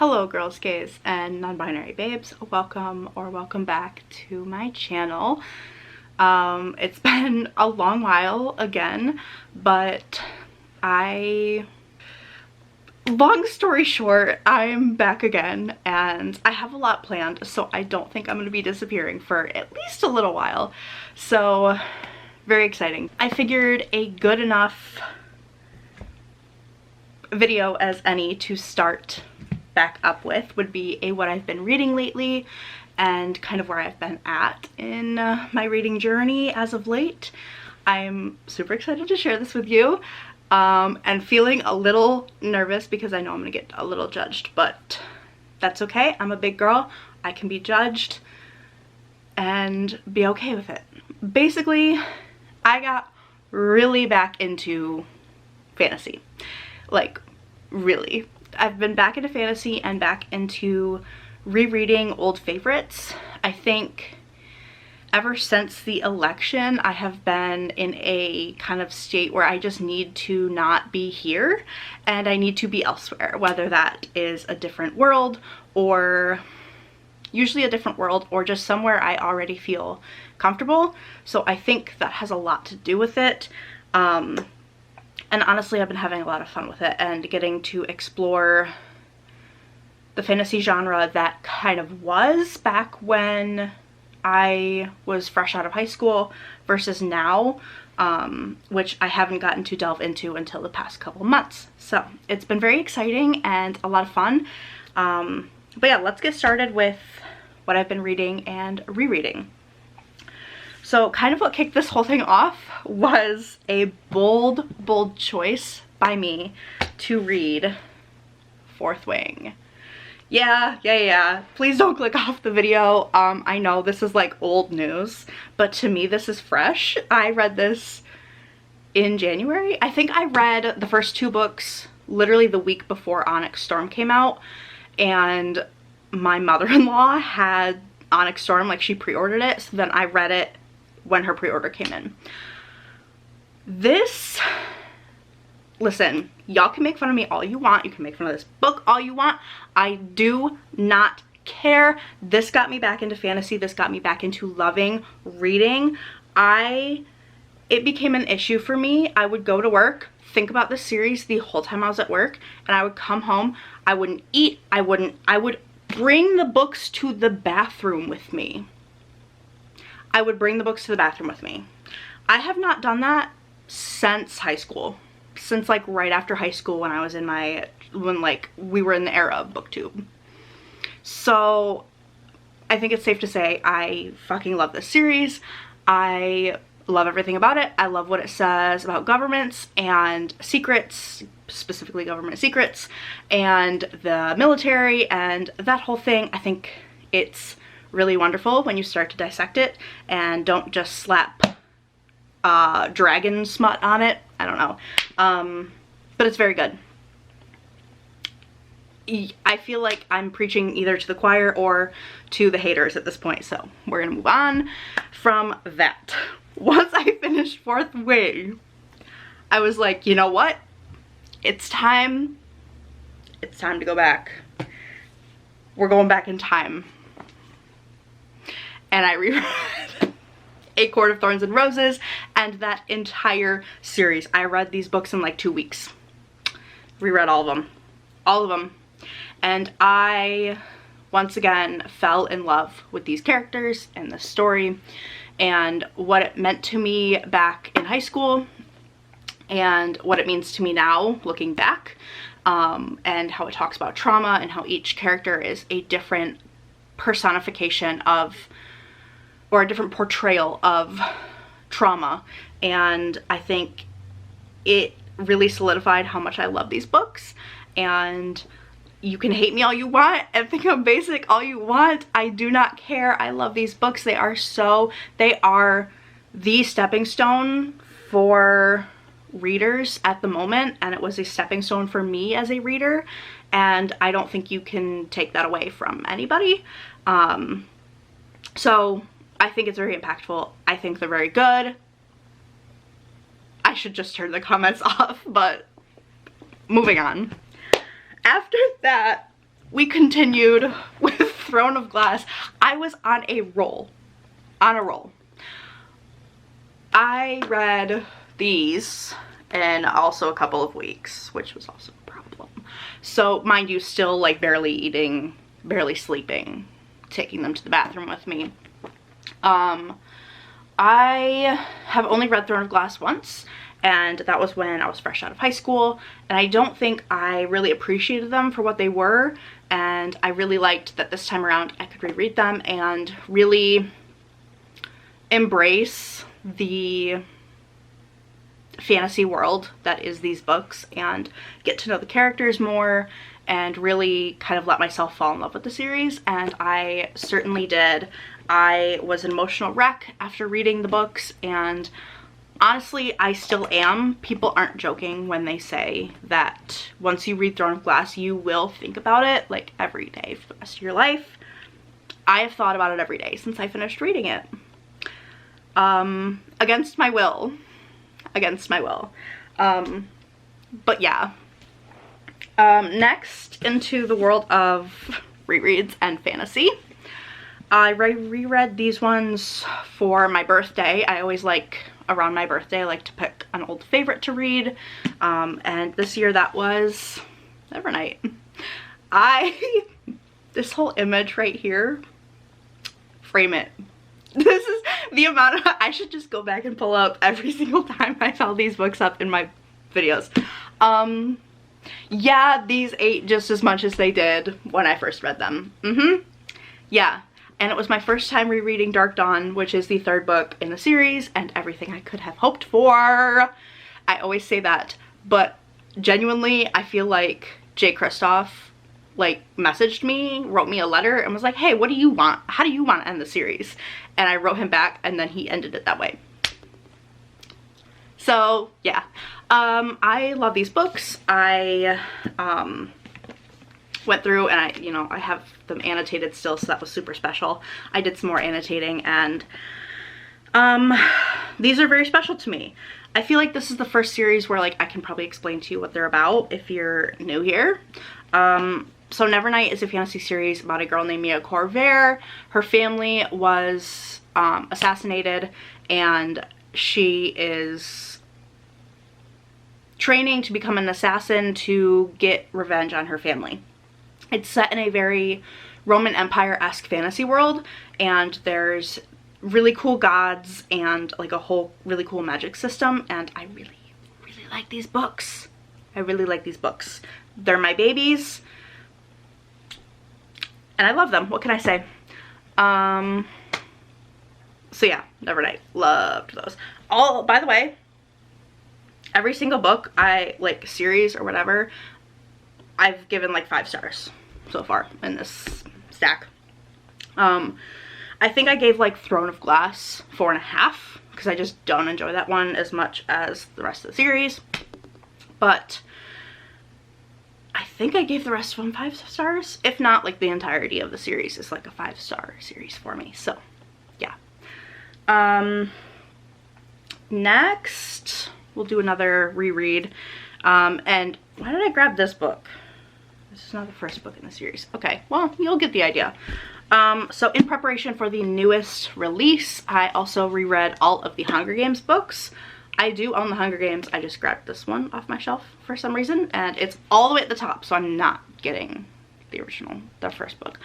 Hello girls, gays, and non-binary babes. Welcome or welcome back to my channel. It's been a long while again, but long story short, I'm back again and I have a lot planned, so I don't think I'm going to be disappearing for at least a little while. So very exciting. I figured a good enough video as any to start back up with would be a what I've been reading lately and kind of where I've been at in my reading journey as of late. I'm super excited to share this with you and feeling a little nervous because I know I'm gonna get a little judged, but that's okay. I'm a big girl. I can be judged and be okay with it. Basically, I got really back into fantasy. Like, really. I've been back into fantasy and back into rereading old favorites. I think ever since the election, I have been in a kind of state where I just need to not be here and I need to be elsewhere, whether that is a different world or usually a different world or just somewhere I already feel comfortable. So I think that has a lot to do with it. And honestly, I've been having a lot of fun with it and getting to explore the fantasy genre that kind of was back when I was fresh out of high school versus now, which I haven't gotten to delve into until the past couple months. So it's been very exciting and a lot of fun. But yeah, let's get started with what I've been reading and rereading. So kind of what kicked this whole thing off was a bold choice by me to read Fourth Wing. Yeah. Please don't click off the video. I know this is like old news, but to me this is fresh. I read this in January. I think I read the first two books literally the week before Onyx Storm came out, and my mother-in-law had Onyx Storm, like she pre-ordered it, so then I read it when her pre-order came in. Listen, y'all can make fun of me all you want. You can make fun of this book all you want. I do not care. This got me back into fantasy. This got me back into loving reading. It became an issue for me. I would go to work, think about this series the whole time I was at work, and I would come home. I wouldn't eat. I would bring the books to the bathroom with me. I would bring the books to the bathroom with me. I have not done that since high school. Since like right after high school when I was in when like we were in the era of booktube. So I think it's safe to say I fucking love this series. I love everything about it. I love what it says about governments and secrets, specifically government secrets, and the military and that whole thing. I think it's really wonderful when you start to dissect it and don't just slap dragon smut on it. I don't know. But it's very good. I feel like I'm preaching either to the choir or to the haters at this point, so we're gonna move on from that. Once I finished Fourth Wing, I was like, you know what? It's time to go back. We're going back in time. And I reread A Court of Thorns and Roses and that entire series. I read these books in like 2 weeks. Reread all of them. And I, once again, fell in love with these characters and the story and what it meant to me back in high school and what it means to me now looking back, and how it talks about trauma and how each character is a different personification of, or a different portrayal of trauma. And I think it really solidified how much I love these books. And you can hate me all you want and think I'm basic all you want. I do not care. I love these books. They are the stepping stone for readers at the moment, and it was a stepping stone for me as a reader, and I don't think you can take that away from anybody. So I think it's very impactful. I think they're very good. I should just turn the comments off, but moving on. After that we continued with Throne of Glass. I was on a roll. On a roll. I read these in also a couple of weeks, which was also a problem. So, mind you, still like barely eating, barely sleeping, taking them to the bathroom with me. I have only read Throne of Glass once, and that was when I was fresh out of high school, and I don't think I really appreciated them for what they were, and I really liked that this time around I could reread them and really embrace the fantasy world that is these books and get to know the characters more and really kind of let myself fall in love with the series, and I certainly did. I was an emotional wreck after reading the books, and honestly, I still am. People aren't joking when they say that once you read Throne of Glass, you will think about it like every day for the rest of your life. I have thought about it every day since I finished reading it. Against my will. Against my will. But yeah. Next, into the world of rereads and fantasy. I reread these ones for my birthday. I always like, around my birthday, I like to pick an old favorite to read. And this year that was Nevernight. This whole image right here, frame it. This is the amount of, I should just go back and pull up every single time I found these books up in my videos. Yeah, these ate just as much as they did when I first read them. Yeah. And it was my first time rereading Dark Dawn, which is the third book in the series, and everything I could have hoped for. I always say that, but genuinely, I feel like Jay Kristoff, like, messaged me, wrote me a letter, and was like, hey, what do you want? How do you want to end the series? And I wrote him back, and then he ended it that way. So, yeah. I love these books. I, went through and I have them annotated still, so that was super special. I did some more annotating, and these are very special to me. I feel like this is the first series where like I can probably explain to you what they're about if you're new here. So Nevernight is a fantasy series about a girl named Mia Corvair. Her family was assassinated, and she is training to become an assassin to get revenge on her family. It's set in a very Roman Empire-esque fantasy world, and there's really cool gods and like a whole really cool magic system, and I really, really like these books. I really like these books. They're my babies, and I love them. What can I say? So yeah, Nevernight. Loved those. All, by the way, every single book I, like, series or whatever, I've given like 5 stars so far in this stack. I think I gave like Throne of Glass 4.5 because I just don't enjoy that one as much as the rest of the series. But I think I gave the rest of them 5 stars. If not, like the entirety of the series is like a 5-star series for me. So yeah. Next we'll do another reread. And why did I grab this book? This is not the first book in the series. Okay, well, you'll get the idea. So in preparation for the newest release, I also reread all of the Hunger Games books. I do own the Hunger Games. I just grabbed this one off my shelf for some reason, and it's all the way at the top, so I'm not getting the original, the first book.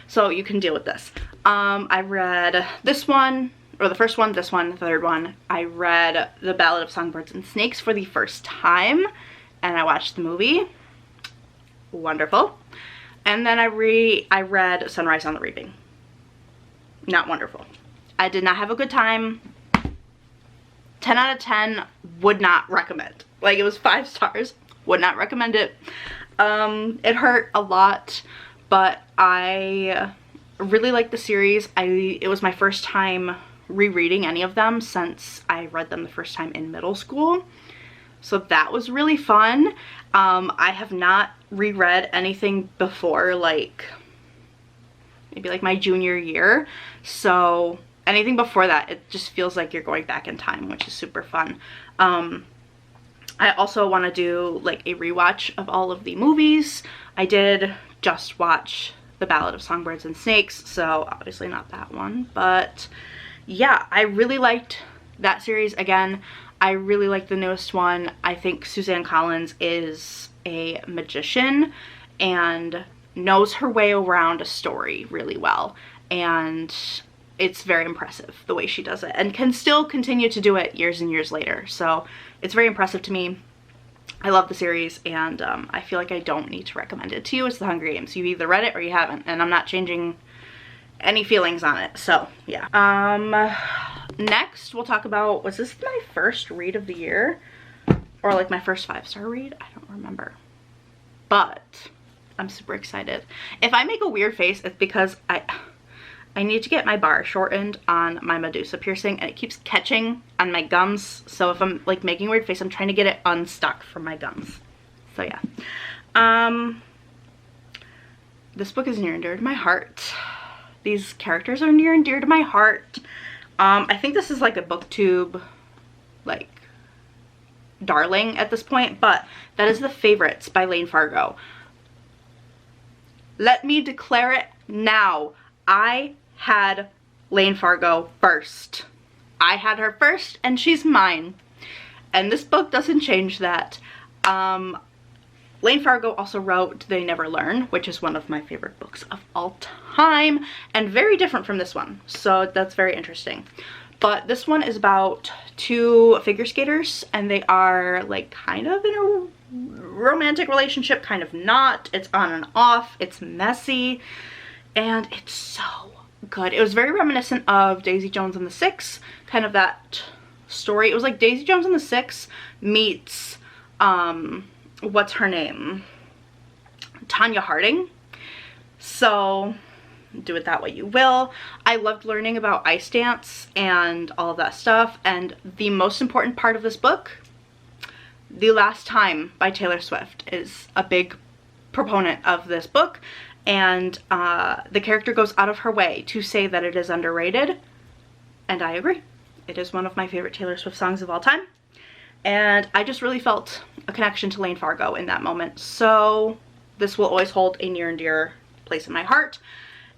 So you can deal with this. I read this one, or the first one, this one, the third one. I read The Ballad of Songbirds and Snakes for the first time, and I watched the movie. Wonderful. And then I read Sunrise on the Reaping. Not wonderful. I did not have a good time. 10 out of 10, would not recommend. Like, it was 5 stars, would not recommend it. It hurt a lot, but I really liked the series. It was my first time rereading any of them since I read them the first time in middle school. So that was really fun. I have not reread anything before, like, maybe like my junior year. So anything before that, it just feels like you're going back in time, which is super fun. I also want to do like a rewatch of all of the movies. I did just watch The Ballad of Songbirds and Snakes, so obviously not that one. But yeah, I really liked that series. Again, I really like the newest one. I think Suzanne Collins is a magician and knows her way around a story really well, and it's very impressive the way she does it, and can still continue to do it years and years later. So it's very impressive to me. I love the series, and I feel like I don't need to recommend it to you. It's The Hunger Games. You either read it or you haven't, and I'm not changing any feelings on it. So yeah. Next we'll talk about, was this my first read of the year, or like my first 5-star read? I don't remember, but I'm super excited. If I make a weird face, it's because I need to get my bar shortened on my Medusa piercing, and it keeps catching on my gums. So if I'm like making a weird face, I'm trying to get it unstuck from my gums. So yeah. This book is near and dear to my heart. These characters are near and dear to my heart. I think this is like a booktube like darling at this point, but that is The Favorites by Lane Fargo. Let me declare it now. I had Lane Fargo first. I had her first, and she's mine. And this book doesn't change that. Lane Fargo also wrote They Never Learn, which is one of my favorite books of all time, and very different from this one. So that's very interesting. But this one is about two figure skaters, and they are like kind of in a romantic relationship, kind of not. It's on and off. It's messy, and it's so good. It was very reminiscent of Daisy Jones and the Six, kind of that story. It was like Daisy Jones and the Six meets what's her name, Tanya Harding. So do it that way you will. I loved learning about ice dance and all of that stuff, and the most important part of this book, The Last Time by Taylor Swift, is a big proponent of this book. And the character goes out of her way to say that it is underrated, and I agree. It is one of my favorite Taylor Swift songs of all time, and I just really felt a connection to Lane Fargo in that moment. So this will always hold a near and dear place in my heart.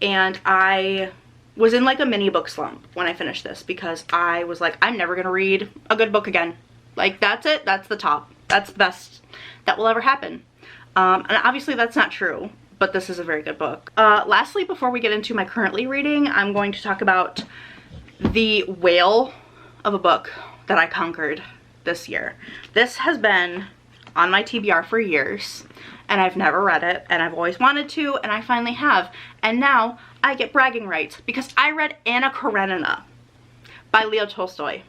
And I was in like a mini book slump when I finished this, because I was like, I'm never gonna read a good book again. Like, that's it. That's the top. That's the best that will ever happen. And obviously that's not true, but this is a very good book. Lastly, before we get into my currently reading, I'm going to talk about the whale of a book that I conquered this year. This has been on my TBR for years, and I've never read it, and I've always wanted to, and I finally have. And now I get bragging rights because I read Anna Karenina by Leo Tolstoy.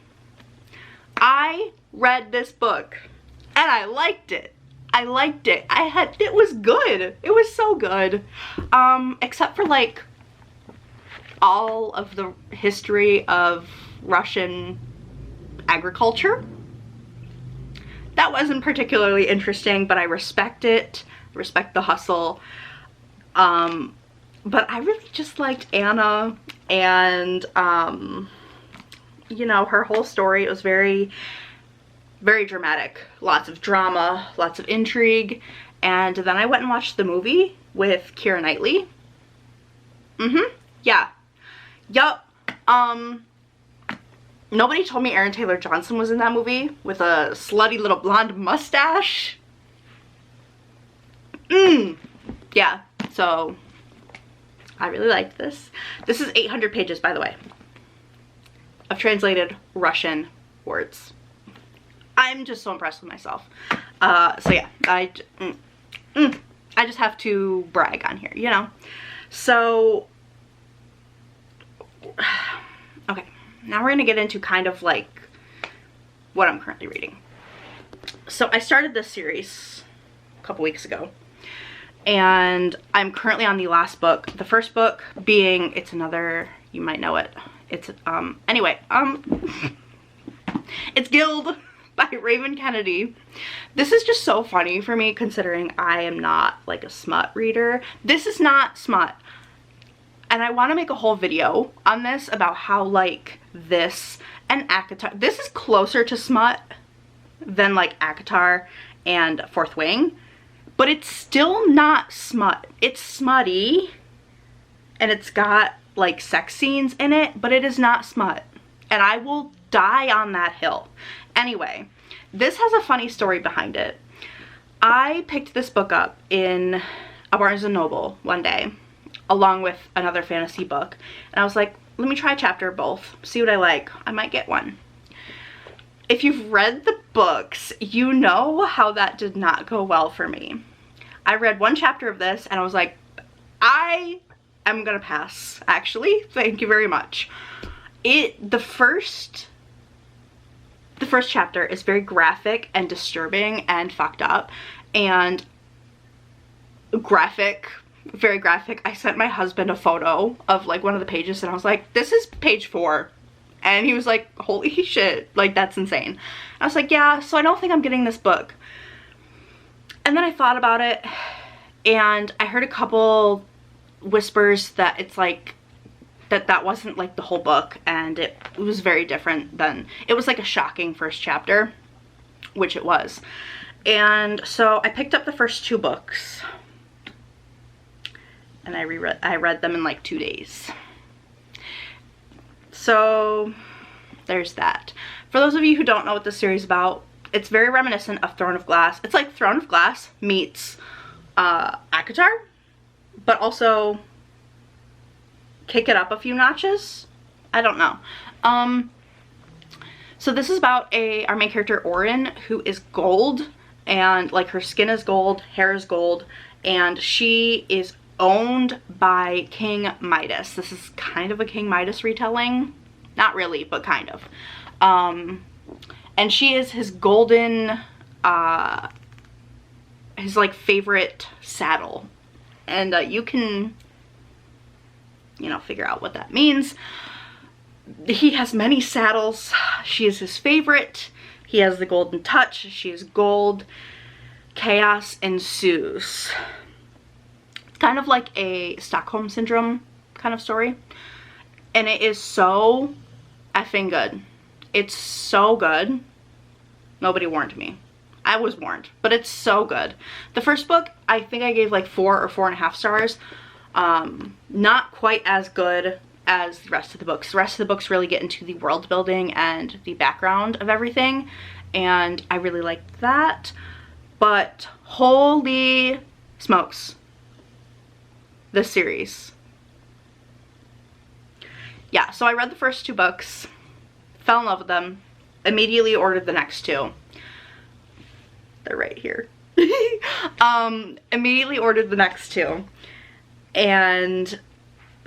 I read this book and I liked it. I liked it. It was good. It was so good. Except for like all of the history of Russian agriculture. That wasn't particularly interesting, but I respect it. I respect the hustle. But I really just liked Anna, and you know, her whole story. It was very, very dramatic. Lots of drama, lots of intrigue. And then I went and watched the movie with Keira Knightley. Yeah. Yup. Nobody told me Aaron Taylor Johnson was in that movie with a slutty little blonde mustache. Yeah, so I really liked this. This is 800 pages, by the way, of translated Russian words. I'm just so impressed with myself. So yeah, I just have to brag on here, you know? So, okay. Now we're going to get into kind of like what I'm currently reading. So I started this series a couple weeks ago, and I'm currently on the last book. The first book being, it's another, you might know it. It's, anyway, it's Guild by Raven Kennedy. This is just so funny for me considering I am not like a smut reader. This is not smut. And I want to make a whole video on this about how like this and ACOTAR, this is closer to smut than like ACOTAR and Fourth Wing, but it's still not smut. It's smutty, and it's got like sex scenes in it, but it is not smut. And I will die on that hill. Anyway, this has a funny story behind it. I picked this book up in a Barnes & Noble one day, along with another fantasy book. And I was like, let me try a chapter of both, see what I like. I might get one. If you've read the books, you know how that did not go well for me. I read one chapter of this and I was like, I am gonna pass, actually. Thank you very much. The first chapter is very graphic and disturbing and fucked up and graphic, very graphic. I sent my husband a photo of like one of the pages and I was like, this is page 4. And he was like, holy shit, like that's insane. I was like, yeah, so I don't think I'm getting this book. And then I thought about it and I heard a couple whispers that it's like, that wasn't like the whole book, and it was very different than, it was like a shocking first chapter, which it was. And so I picked up the first 2 books and I read them in like 2 days. So there's that. For those of you who don't know what this series is about, it's very reminiscent of Throne of Glass. It's like Throne of Glass meets ACOTAR, but also kick it up a few notches. I don't know. So this is about our main character Orin, who is gold, and like her skin is gold, hair is gold, and she is owned by King Midas. This is kind of a King Midas retelling. Not really, but kind of. And she is his golden, his like favorite saddle. And you can, you know, figure out what that means. He has many saddles. She is his favorite. He has the golden touch. She is gold. Chaos ensues. It's kind of like a Stockholm Syndrome kind of story. And it is so effing good. It's so good. Nobody warned me. I was warned, but it's so good. The first book, I think I gave like 4 or 4.5 stars. Not quite as good as the rest of the books. The rest of the books really get into the world building and the background of everything, and I really liked that. But holy smokes, this series. Yeah, so I read the first 2 books, fell in love with them, immediately ordered the next 2. They're right here. Immediately ordered the next 2 and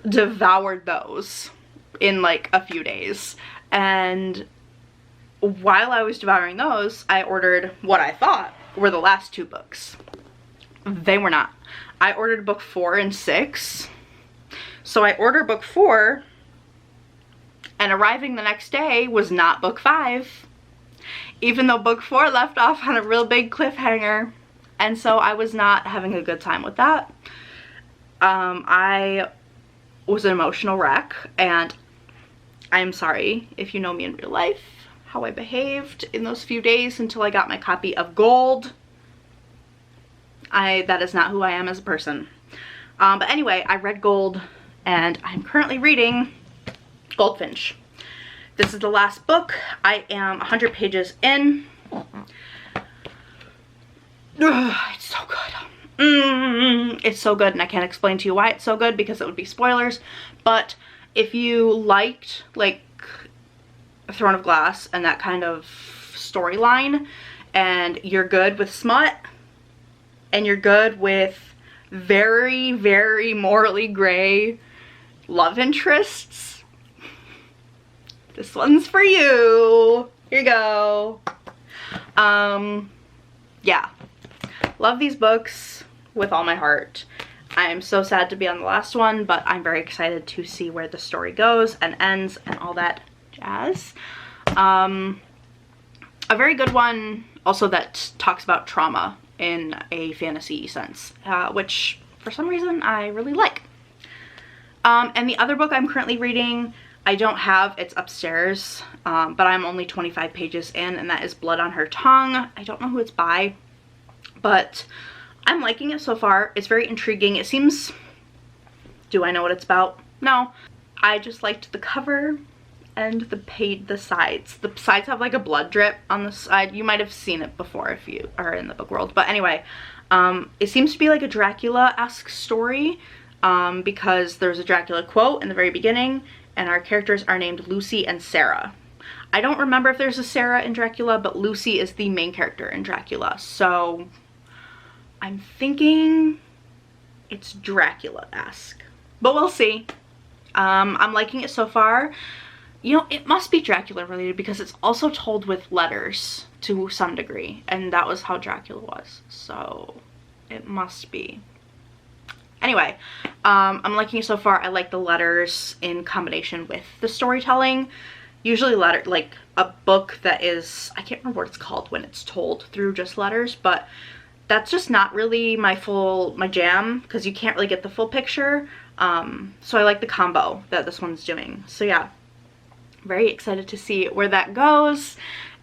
devoured those in like a few days. And while I was devouring those, I ordered what I thought were the last 2 books. They were not. I ordered book 4 and 6. So I ordered book 4, and arriving the next day was not book 5, even though book 4 left off on a real big cliffhanger. And so I was not having a good time with that. I was an emotional wreck, and I'm sorry if you know me in real life, how I behaved in those few days until I got my copy of Gold. That is not who I am as a person. But anyway, I read Gold, and I'm currently reading Goldfinch. This is the last book. I am 100 pages in. It's so good. It's so good, and I can't explain to you why it's so good because it would be spoilers. But if you liked like Throne of Glass and that kind of storyline, and you're good with smut, and you're good with very, very morally gray love interests, this one's for you. Here you go. Yeah. Love these books with all my heart. I'm so sad to be on the last one, but I'm very excited to see where the story goes and ends and all that jazz. A very good one also that talks about trauma in a fantasy sense, which for some reason I really like. And the other book I'm currently reading, I don't have, it's upstairs, but I'm only 25 pages in, and that is Blood on Her Tongue. I don't know who it's by, but I'm liking it so far. It's very intriguing. It seems... Do I know what it's about? No. I just liked the cover and the sides. The sides have like a blood drip on the side. You might have seen it before if you are in the book world. But anyway, it seems to be like a Dracula-esque story because there's a Dracula quote in the very beginning and our characters are named Lucy and Sarah. I don't remember if there's a Sarah in Dracula, but Lucy is the main character in Dracula. So I'm thinking it's Dracula-esque, but we'll see. I'm liking it so far. You know, it must be Dracula related because it's also told with letters to some degree, and that was how Dracula was, so it must be. Anyway, I'm liking it so far. I like the letters in combination with the storytelling. Usually like a book that is, I can't remember what it's called when it's told through just letters, but that's just not really my jam because you can't really get the full picture. So I like the combo that this one's doing. So yeah, very excited to see where that goes,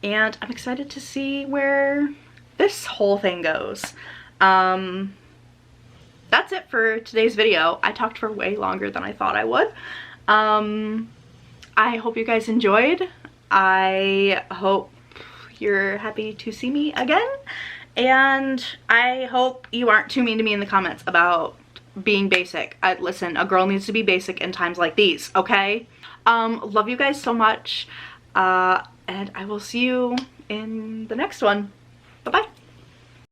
and I'm excited to see where this whole thing goes. That's it for today's video. I talked for way longer than I thought I would. I hope you guys enjoyed. I hope you're happy to see me again, and I hope you aren't too mean to me in the comments about being basic. Listen, a girl needs to be basic in times like these, okay? Love you guys so much, and I will see you in the next one. Bye-bye.